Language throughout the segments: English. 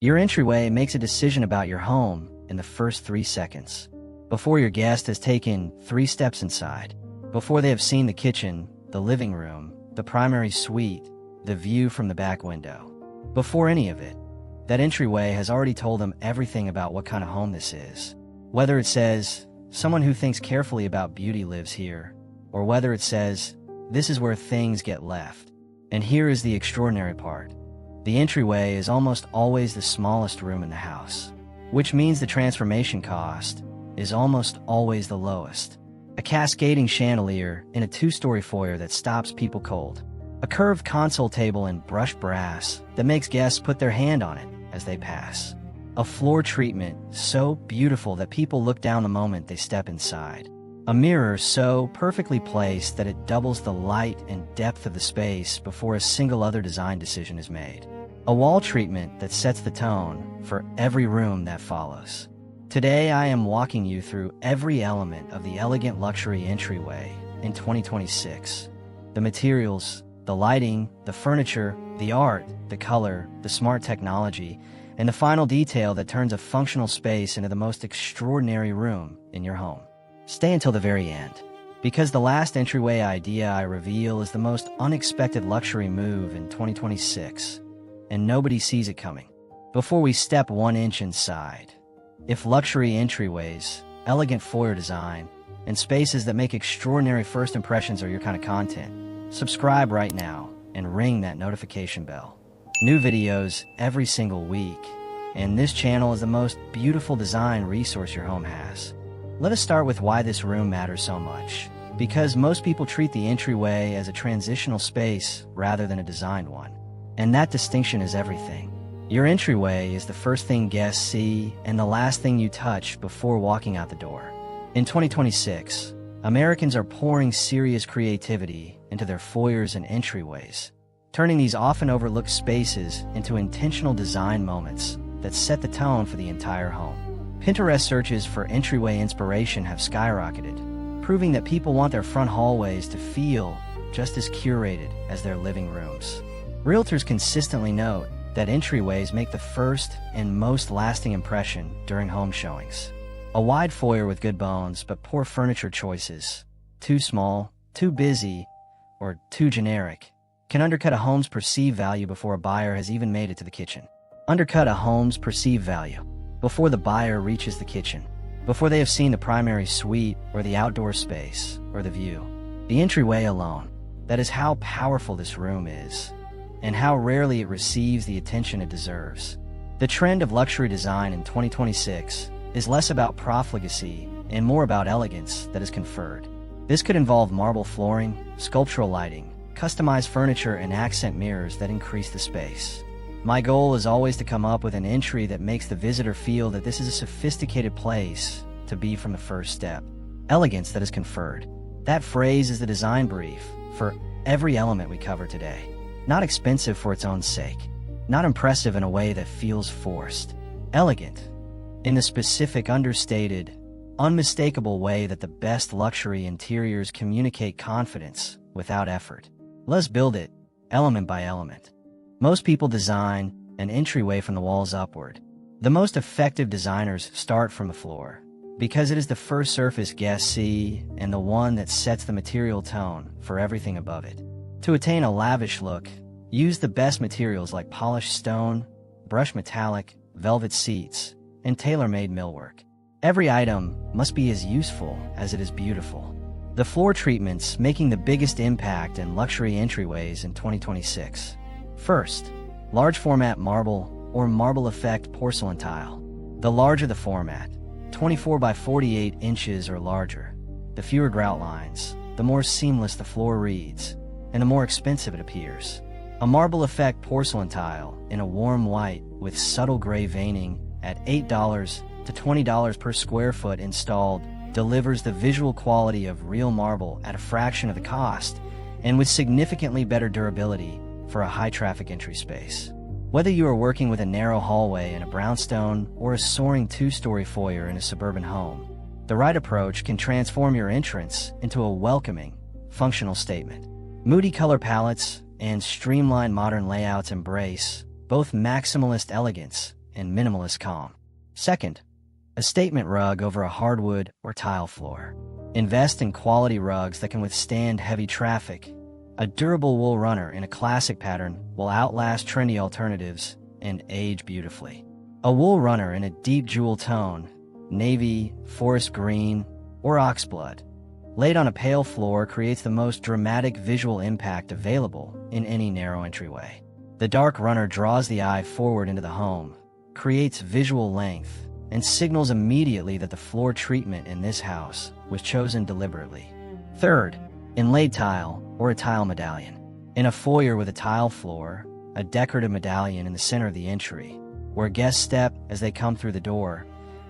Your entryway makes a decision about your home in the first 3 seconds, before your guest has taken 3 steps inside, before they have seen the kitchen, the living room, the primary suite, the view from the back window. Before any of it, that entryway has already told them everything about what kind of home this is. Whether it says, someone who thinks carefully about beauty lives here, or whether it says, this is where things get left. And here is the extraordinary part. The entryway is almost always the smallest room in the house, which means the transformation cost is almost always the lowest. A cascading chandelier in a 2-story foyer that stops people cold. A curved console table in brushed brass that makes guests put their hand on it as they pass. A floor treatment so beautiful that people look down the moment they step inside. A mirror so perfectly placed that it doubles the light and depth of the space before a single other design decision is made. A wall treatment that sets the tone for every room that follows. Today I am walking you through every element of the elegant luxury entryway in 2026. The materials, the lighting, the furniture, the art, the color, the smart technology, and the final detail that turns a functional space into the most extraordinary room in your home. Stay until the very end, because the last entryway idea I reveal is the most unexpected luxury move in 2026, and nobody sees it coming. Before we step 1 inch inside, if luxury entryways, elegant foyer design, and spaces that make extraordinary first impressions are your kind of content, subscribe right now and ring that notification bell. New videos every single week, and this channel is the most beautiful design resource your home has. Let us start with why this room matters so much. Because most people treat the entryway as a transitional space rather than a designed one. And that distinction is everything. Your entryway is the first thing guests see and the last thing you touch before walking out the door. In 2026, Americans are pouring serious creativity into their foyers and entryways, turning these often overlooked spaces into intentional design moments that set the tone for the entire home. Pinterest searches for entryway inspiration have skyrocketed, proving that people want their front hallways to feel just as curated as their living rooms. Realtors consistently note that entryways make the first and most lasting impression during home showings. A wide foyer with good bones but poor furniture choices, too small, too busy, or too generic, can undercut a home's perceived value before a buyer has even made it to the kitchen. Undercut a home's perceived value before the buyer reaches the kitchen, before they have seen the primary suite or the outdoor space or the view. The entryway alone, that is how powerful this room is, and how rarely it receives the attention it deserves. The trend of luxury design in 2026 is less about profligacy and more about elegance that is conferred. This could involve marble flooring, sculptural lighting, customized furniture, and accent mirrors that increase the space. My goal is always to come up with an entry that makes the visitor feel that this is a sophisticated place to be from the first step. Elegance that is conferred. That phrase is the design brief for every element we cover today. Not expensive for its own sake. Not impressive in a way that feels forced. Elegant in the specific, understated, unmistakable way that the best luxury interiors communicate confidence without effort. Let's build it, element by element. Most people design an entryway from the walls upward. The most effective designers start from the floor, because it is the first surface guests see and the one that sets the material tone for everything above it. To attain a lavish look, use the best materials like polished stone, brushed metallic, velvet seats, and tailor-made millwork. Every item must be as useful as it is beautiful. The floor treatments making the biggest impact in luxury entryways in 2026. First, large format marble or marble effect porcelain tile. The larger the format, 24 by 48 inches or larger, the fewer grout lines, the more seamless the floor reads, and the more expensive it appears. A marble effect porcelain tile in a warm white with subtle gray veining at $8 to $20 per square foot installed delivers the visual quality of real marble at a fraction of the cost and with significantly better durability for a high-traffic entry space. Whether you are working with a narrow hallway in a brownstone or a soaring 2-story foyer in a suburban home, the right approach can transform your entrance into a welcoming, functional statement. Moody color palettes and streamlined modern layouts embrace both maximalist elegance and minimalist calm. Second, a statement rug over a hardwood or tile floor. Invest in quality rugs that can withstand heavy traffic. A durable wool runner in a classic pattern will outlast trendy alternatives and age beautifully. A wool runner in a deep jewel tone, navy, forest green, or oxblood, laid on a pale floor creates the most dramatic visual impact available in any narrow entryway. The dark runner draws the eye forward into the home, creates visual length, and signals immediately that the floor treatment in this house was chosen deliberately. Third, inlaid tile or a tile medallion. In a foyer with a tile floor, a decorative medallion in the center of the entry, where guests step as they come through the door,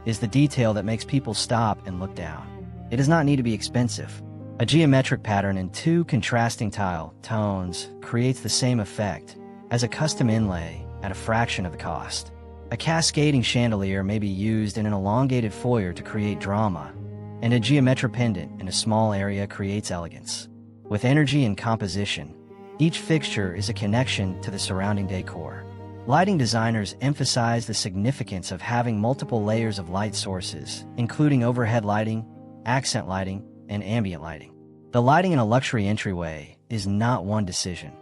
is the detail that makes people stop and look down. It does not need to be expensive. A geometric pattern in two contrasting tile tones creates the same effect as a custom inlay at a fraction of the cost. A cascading chandelier may be used in an elongated foyer to create drama, and a geometric pendant in a small area creates elegance. With energy and composition, each fixture is a connection to the surrounding decor. Lighting designers emphasize the significance of having multiple layers of light sources, including overhead lighting, accent lighting, and ambient lighting. The lighting in a luxury entryway is not one decision.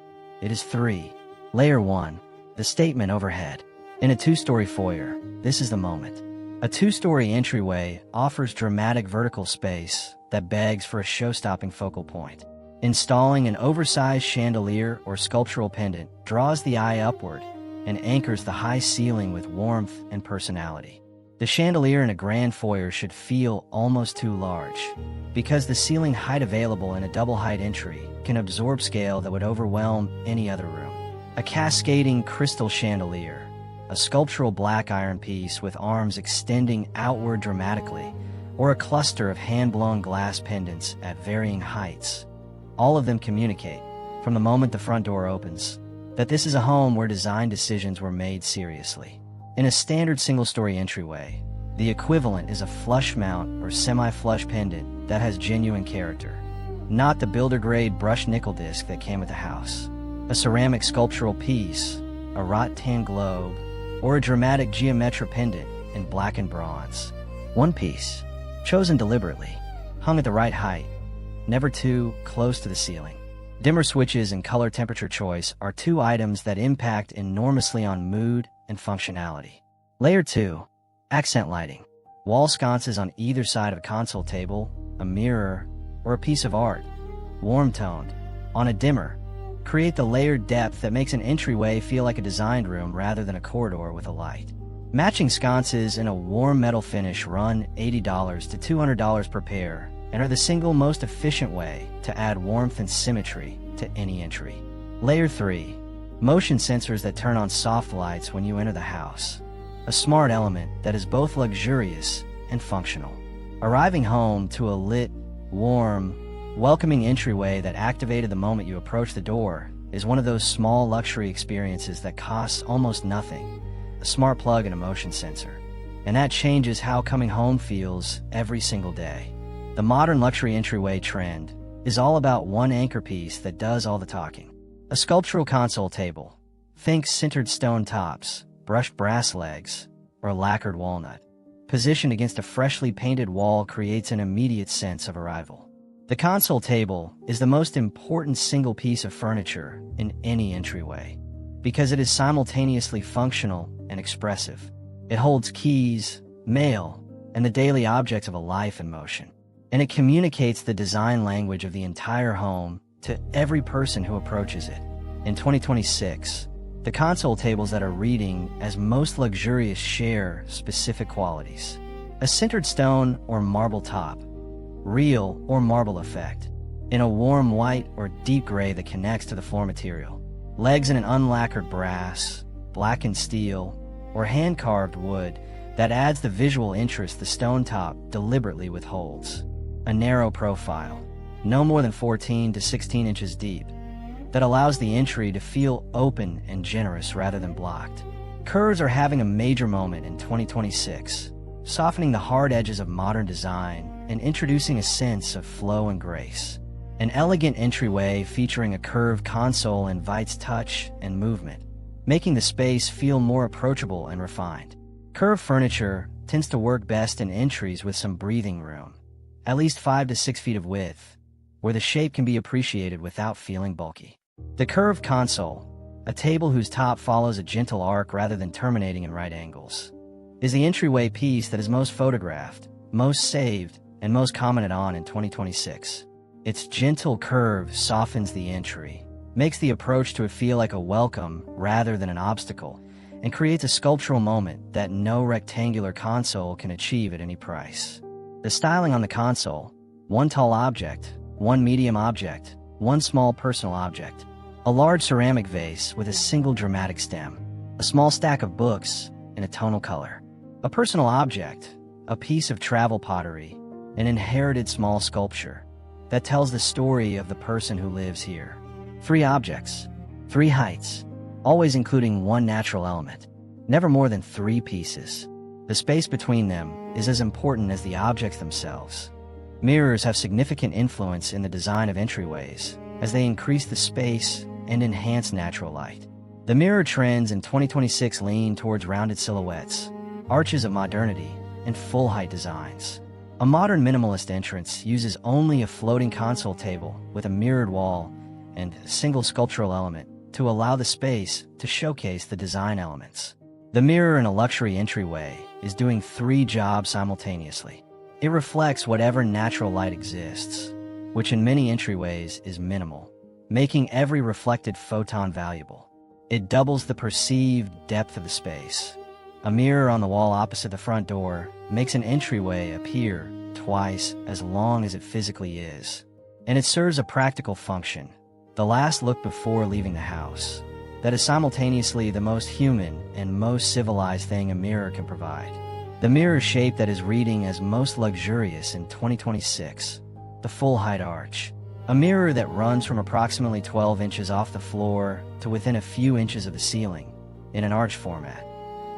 It is three. Layer 1, the statement overhead. In a two-story foyer, this is the moment. A two-story entryway offers dramatic vertical space that begs for a show-stopping focal point. Installing an oversized chandelier or sculptural pendant draws the eye upward and anchors the high ceiling with warmth and personality. The chandelier in a grand foyer should feel almost too large, because the ceiling height available in a double-height entry can absorb scale that would overwhelm any other room. A cascading crystal chandelier, a sculptural black iron piece with arms extending outward dramatically, or a cluster of hand-blown glass pendants at varying heights. All of them communicate, from the moment the front door opens, that this is a home where design decisions were made seriously. In a standard single-story entryway, the equivalent is a flush mount or semi-flush pendant that has genuine character, not the builder-grade brushed nickel disc that came with the house. A ceramic sculptural piece, a wrought tan globe, or a dramatic geometric pendant in black and bronze. One piece, chosen deliberately, hung at the right height, never too close to the ceiling. Dimmer switches and color temperature choice are two items that impact enormously on mood and functionality. Layer 2, accent lighting. Wall sconces on either side of a console table, a mirror, or a piece of art, warm-toned, on a dimmer, create the layered depth that makes an entryway feel like a designed room rather than a corridor with a light. Matching sconces in a warm metal finish run $80 to $200 per pair and are the single most efficient way to add warmth and symmetry to any entry. Layer 3, motion sensors that turn on soft lights when you enter the house. A smart element that is both luxurious and functional. Arriving home to a lit, warm, welcoming entryway that activated the moment you approach the door is one of those small luxury experiences that costs almost nothing. A smart plug and a motion sensor. And that changes how coming home feels every single day. The modern luxury entryway trend is all about one anchor piece that does all the talking. A sculptural console table. Think sintered stone tops, brushed brass legs, or lacquered walnut. Positioned against a freshly painted wall creates an immediate sense of arrival. The console table is the most important single piece of furniture in any entryway because it is simultaneously functional and expressive. It holds keys, mail, and the daily objects of a life in motion. And it communicates the design language of the entire home to every person who approaches it. In 2026, the console tables that are reading as most luxurious share specific qualities. A sintered stone or marble top, real or marble effect, in a warm white or deep gray that connects to the floor material. Legs in an unlacquered brass, blackened steel, or hand-carved wood that adds the visual interest the stone top deliberately withholds. A narrow profile, no more than 14 to 16 inches deep, that allows the entry to feel open and generous rather than blocked. Curves are having a major moment in 2026, softening the hard edges of modern design and introducing a sense of flow and grace. An elegant entryway featuring a curved console invites touch and movement, making the space feel more approachable and refined. Curved furniture tends to work best in entries with some breathing room, at least 5 to 6 feet of width, where the shape can be appreciated without feeling bulky. The curved console, a table whose top follows a gentle arc rather than terminating in right angles, is the entryway piece that is most photographed, most saved, and most commented on in 2026. Its gentle curve softens the entry, makes the approach to it feel like a welcome rather than an obstacle, and creates a sculptural moment that no rectangular console can achieve at any price. The styling on the console: one tall object, one medium object, one small personal object, a large ceramic vase with a single dramatic stem, a small stack of books in a tonal color, a personal object, a piece of travel pottery, an inherited small sculpture that tells the story of the person who lives here. 3 objects, 3 heights, always including one natural element, never more than 3 pieces. The space between them is as important as the objects themselves. Mirrors have significant influence in the design of entryways, as they increase the space and enhance natural light. The mirror trends in 2026 lean towards rounded silhouettes, arches of modernity, and full-height designs. A modern minimalist entrance uses only a floating console table with a mirrored wall and a single sculptural element to allow the space to showcase the design elements. The mirror in a luxury entryway is doing 3 jobs simultaneously. It reflects whatever natural light exists, which in many entryways is minimal, making every reflected photon valuable. It doubles the perceived depth of the space. A mirror on the wall opposite the front door makes an entryway appear twice as long as it physically is. And it serves a practical function, the last look before leaving the house, that is simultaneously the most human and most civilized thing a mirror can provide. The mirror shape that is reading as most luxurious in 2026, the full-height arch. A mirror that runs from approximately 12 inches off the floor to within a few inches of the ceiling, in an arch format.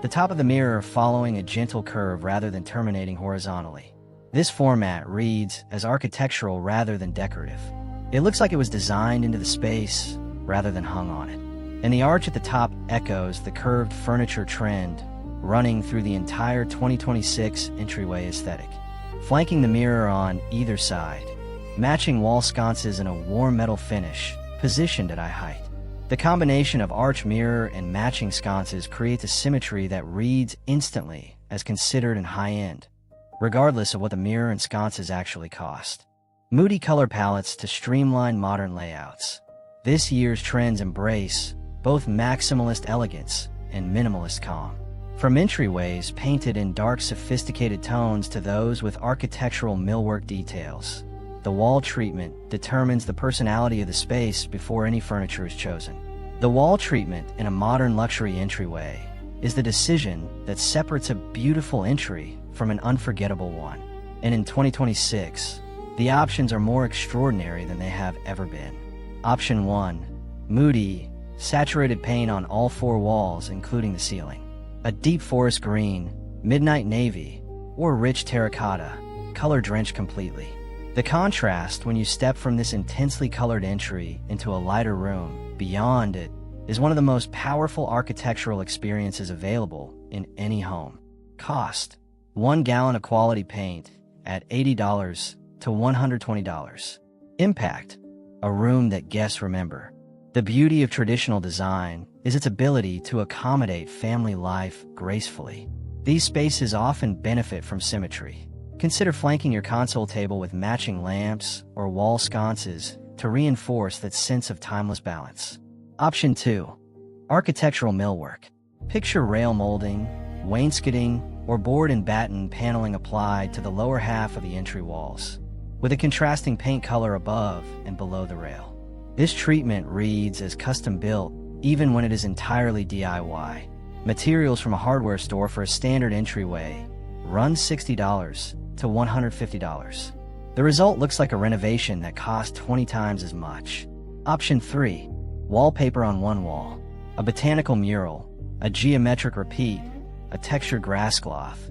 The top of the mirror following a gentle curve rather than terminating horizontally. This format reads as architectural rather than decorative. It looks like it was designed into the space rather than hung on it. And the arch at the top echoes the curved furniture trend running through the entire 2026 entryway aesthetic. Flanking the mirror on either side, matching wall sconces in a warm metal finish, positioned at eye height. The combination of arch mirror and matching sconces creates a symmetry that reads instantly as considered and high-end, regardless of what the mirror and sconces actually cost. Moody color palettes to streamline modern layouts. This year's trends embrace both maximalist elegance and minimalist calm. From entryways painted in dark, sophisticated tones to those with architectural millwork details, the wall treatment determines the personality of the space before any furniture is chosen. The wall treatment in a modern luxury entryway is the decision that separates a beautiful entry from an unforgettable one. And in 2026, the options are more extraordinary than they have ever been. Option 1, Moody, saturated paint on all 4 walls including the ceiling. A deep forest green, midnight navy, or rich terracotta, color drenched completely. The contrast when you step from this intensely colored entry into a lighter room beyond it is one of the most powerful architectural experiences available in any home. Cost: 1 gallon of quality paint at $80 to $120. Impact: a room that guests remember. The beauty of traditional design is its ability to accommodate family life gracefully. These spaces often benefit from symmetry. Consider flanking your console table with matching lamps or wall sconces to reinforce that sense of timeless balance. Option 2, architectural millwork. Picture rail molding, wainscoting, or board and batten paneling applied to the lower half of the entry walls, with a contrasting paint color above and below the rail. This treatment reads as custom-built even when it is entirely DIY. Materials from a hardware store for a standard entryway run $60 to $150. The result looks like a renovation that cost 20 times as much. Option 3, wallpaper on one wall. A botanical mural, a geometric repeat, a textured grass cloth.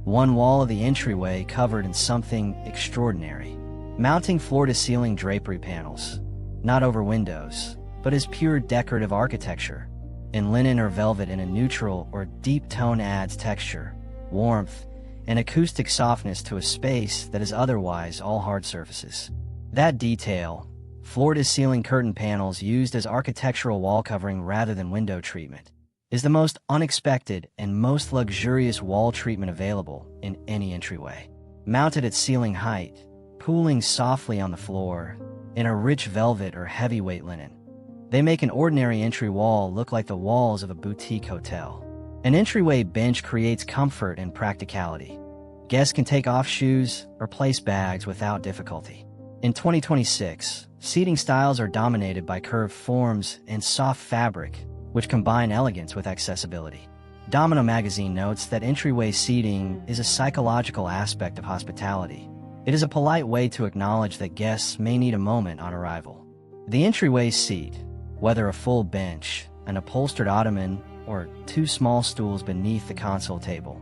One wall of the entryway covered in something extraordinary. Mounting floor-to-ceiling drapery panels, not over windows, but as pure decorative architecture. in linen or velvet in a neutral or deep tone adds texture, warmth, and acoustic softness to a space that is otherwise all hard surfaces. That detail, floor-to-ceiling curtain panels used as architectural wall covering rather than window treatment, is the most unexpected and most luxurious wall treatment available in any entryway. Mounted at ceiling height, pooling softly on the floor, in a rich velvet or heavyweight linen, they make an ordinary entry wall look like the walls of a boutique hotel. An entryway bench creates comfort and practicality. Guests can take off shoes or place bags without difficulty. In 2026, seating styles are dominated by curved forms and soft fabric, which combine elegance with accessibility. Domino magazine notes that entryway seating is a psychological aspect of hospitality. It is a polite way to acknowledge that guests may need a moment on arrival. The entryway seat, whether a full bench, an upholstered ottoman, or two small stools beneath the console table,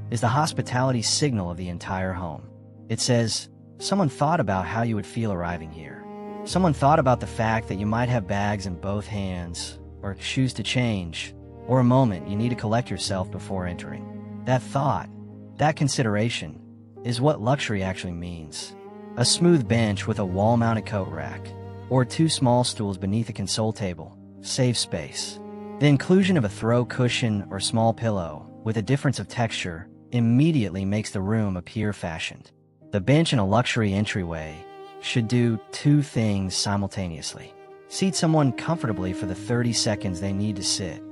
is the hospitality signal of the entire home. It says, someone thought about how you would feel arriving here. Someone thought about the fact that you might have bags in both hands, or shoes to change, or a moment you need to collect yourself before entering. That thought, that consideration, is what luxury actually means. A smooth bench with a wall-mounted coat rack, or two small stools beneath a console table, saves space. The inclusion of a throw cushion or small pillow, with a difference of texture, immediately makes the room appear fashioned. The bench in a luxury entryway should do two things simultaneously. Seat someone comfortably for the 30 seconds they need to sit,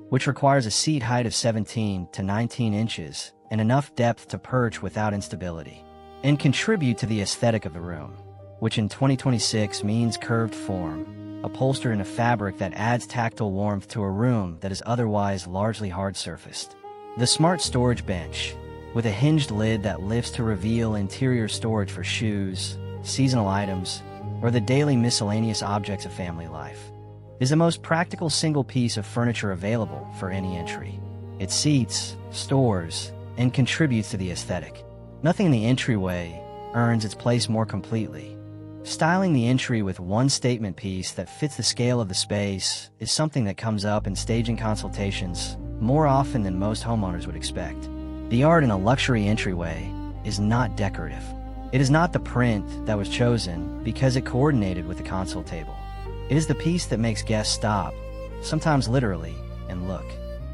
which requires a seat height of 17 to 19 inches and enough depth to perch without instability, and contribute to the aesthetic of the room, which in 2026 means curved form, upholstered in a fabric that adds tactile warmth to a room that is otherwise largely hard-surfaced. The smart storage bench, with a hinged lid that lifts to reveal interior storage for shoes, seasonal items, or the daily miscellaneous objects of family life, is the most practical single piece of furniture available for any entry. It seats, stores, and contributes to the aesthetic. Nothing in the entryway earns its place more completely. Styling the entry with one statement piece that fits the scale of the space is something that comes up in staging consultations more often than most homeowners would expect. The art in a luxury entryway is not decorative. It is not the print that was chosen because it coordinated with the console table. It is the piece that makes guests stop, sometimes literally, and look.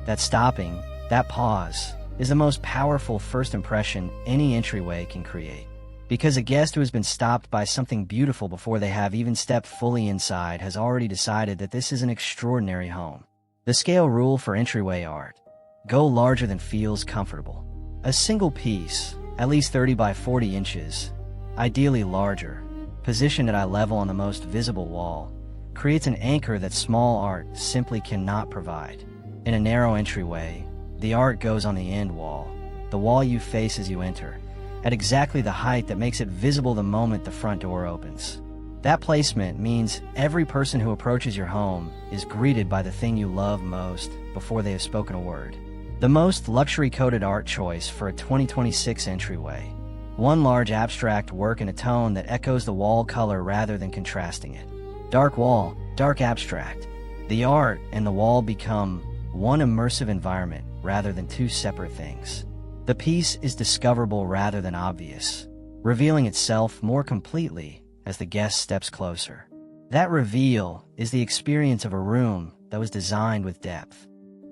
That stopping, that pause, is the most powerful first impression any entryway can create. Because a guest who has been stopped by something beautiful before they have even stepped fully inside has already decided that this is an extraordinary home. The scale rule for entryway art: go larger than feels comfortable. A single piece, at least 30 by 40 inches, ideally larger, positioned at eye level on the most visible wall, creates an anchor that small art simply cannot provide. In a narrow entryway, the art goes on the end wall, the wall you face as you enter, at exactly the height that makes it visible the moment the front door opens. That placement means every person who approaches your home is greeted by the thing you love most before they have spoken a word. The most luxury-coded art choice for a 2026 entryway. One large abstract work in a tone that echoes the wall color rather than contrasting it. Dark wall, dark abstract. The art and the wall become one immersive environment rather than two separate things. The piece is discoverable rather than obvious, revealing itself more completely as the guest steps closer. That reveal is the experience of a room that was designed with depth.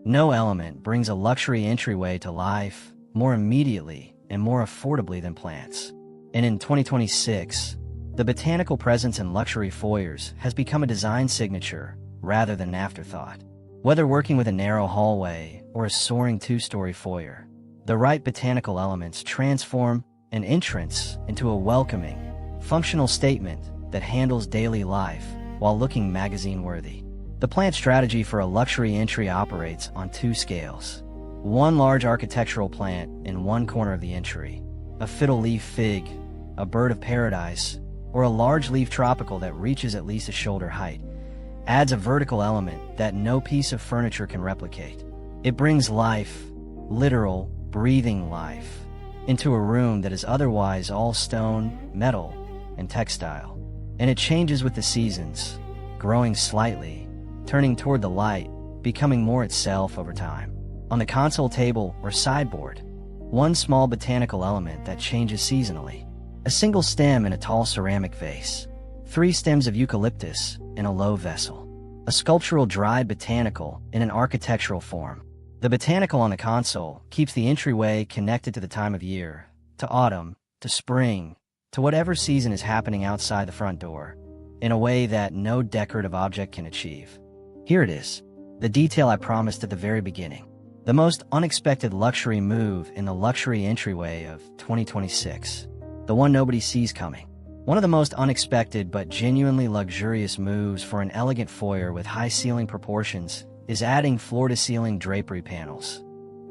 No element brings a luxury entryway to life more immediately and more affordably than plants. And in 2026, the botanical presence in luxury foyers has become a design signature rather than an afterthought. Whether working with a narrow hallway or a soaring two-story foyer, the right botanical elements transform an entrance into a welcoming, functional statement that handles daily life while looking magazine-worthy. The plant strategy for a luxury entry operates on two scales. One large architectural plant in one corner of the entry, a fiddle-leaf fig, a bird of paradise, or a large-leaf tropical that reaches at least a shoulder height, adds a vertical element that no piece of furniture can replicate. It brings life, literal, breathing life, into a room that is otherwise all stone, metal, and textile. And it changes with the seasons, growing slightly, turning toward the light, becoming more itself over time. On the console table or sideboard, one small botanical element that changes seasonally. A single stem in a tall ceramic vase. 3 stems of eucalyptus in a low vessel. A sculptural dried botanical in an architectural form. The botanical on the console keeps the entryway connected to the time of year, to autumn, to spring, to whatever season is happening outside the front door, in a way that no decorative object can achieve. Here it is, the detail I promised at the very beginning. The most unexpected luxury move in the luxury entryway of 2026. The one nobody sees coming. One of the most unexpected but genuinely luxurious moves for an elegant foyer with high ceiling proportions is adding floor-to-ceiling drapery panels.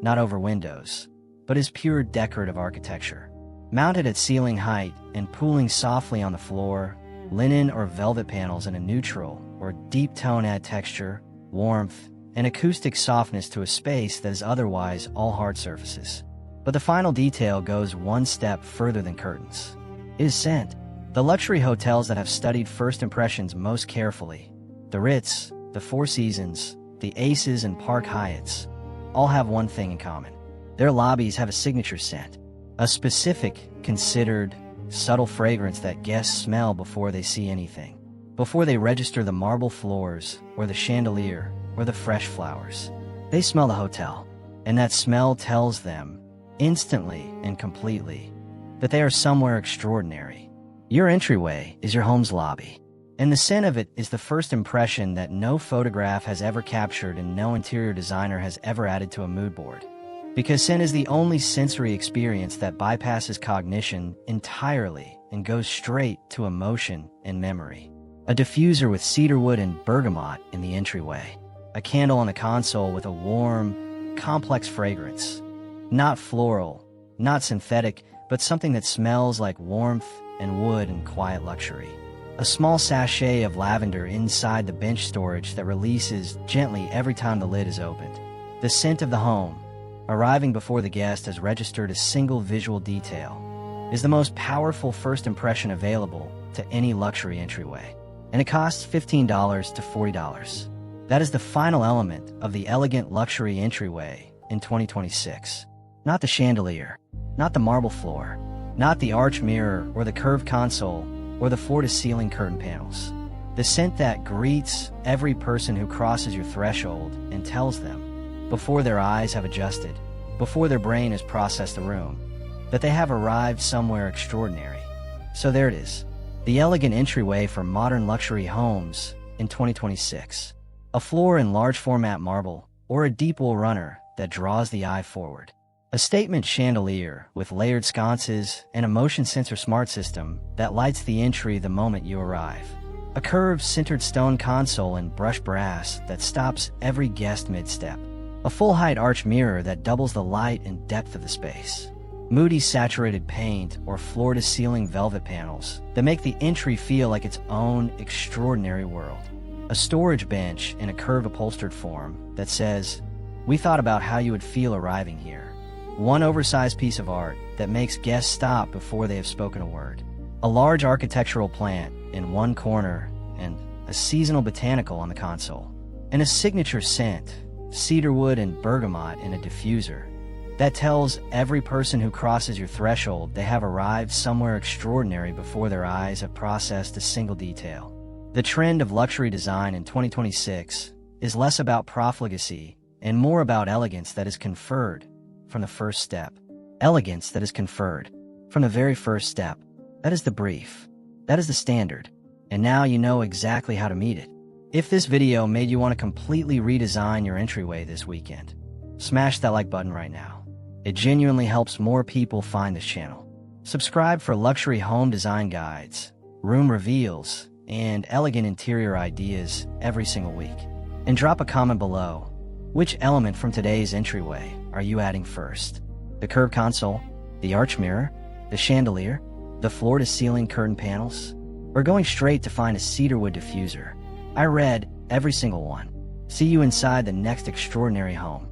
Not over windows, but as pure decorative architecture. Mounted at ceiling height and pooling softly on the floor, linen or velvet panels in a neutral or deep tone add texture, warmth, and acoustic softness to a space that is otherwise all hard surfaces. But the final detail goes one step further than curtains. It is scent. The luxury hotels that have studied first impressions most carefully, the Ritz, the Four Seasons, the Aces and Park Hyatts, all have one thing in common. Their lobbies have a signature scent. A specific, considered, subtle fragrance that guests smell before they see anything. Before they register the marble floors, or the chandelier, or the fresh flowers. They smell the hotel, and that smell tells them, instantly and completely, that they are somewhere extraordinary. Your entryway is your home's lobby, and the scent of it is the first impression that no photograph has ever captured and no interior designer has ever added to a mood board. Because scent is the only sensory experience that bypasses cognition entirely and goes straight to emotion and memory. A diffuser with cedarwood and bergamot in the entryway. A candle on the console with a warm, complex fragrance. Not floral, not synthetic, but something that smells like warmth and wood and quiet luxury. A small sachet of lavender inside the bench storage that releases gently every time the lid is opened. The scent of the home, arriving before the guest has registered a single visual detail, is the most powerful first impression available to any luxury entryway. And it costs $15 to $40. That is the final element of the elegant luxury entryway in 2026. Not the chandelier, not the marble floor, not the arch mirror or the curved console or the floor-to-ceiling curtain panels. The scent that greets every person who crosses your threshold and tells them, before their eyes have adjusted, before their brain has processed the room, that they have arrived somewhere extraordinary. So there it is, the elegant entryway for modern luxury homes in 2026. A floor in large format marble, or a deep wool runner that draws the eye forward. A statement chandelier with layered sconces and a motion sensor smart system that lights the entry the moment you arrive. A curved sintered stone console in brushed brass that stops every guest mid-step. A full-height arch mirror that doubles the light and depth of the space. Moody saturated paint or floor-to-ceiling velvet panels that make the entry feel like its own extraordinary world. A storage bench in a curved upholstered form that says, "We thought about how you would feel arriving here." One oversized piece of art that makes guests stop before they have spoken a word. A large architectural plant in one corner and a seasonal botanical on the console. And a signature scent, cedarwood and bergamot in a diffuser, that tells every person who crosses your threshold they have arrived somewhere extraordinary before their eyes have processed a single detail. The trend of luxury design in 2026 is less about profligacy and more about elegance that is conferred from the first step. Elegance that is conferred from the very first step. That is the brief. That is the standard. And now you know exactly how to meet it. If this video made you want to completely redesign your entryway this weekend, smash that like button right now. It genuinely helps more people find this channel. Subscribe for luxury home design guides, room reveals, and elegant interior ideas every single week. And drop a comment below. Which element from today's entryway are you adding first? The curved console, the arch mirror, the chandelier, the floor-to-ceiling curtain panels, or going straight to find a cedarwood diffuser? I read every single one. See you inside the next extraordinary home.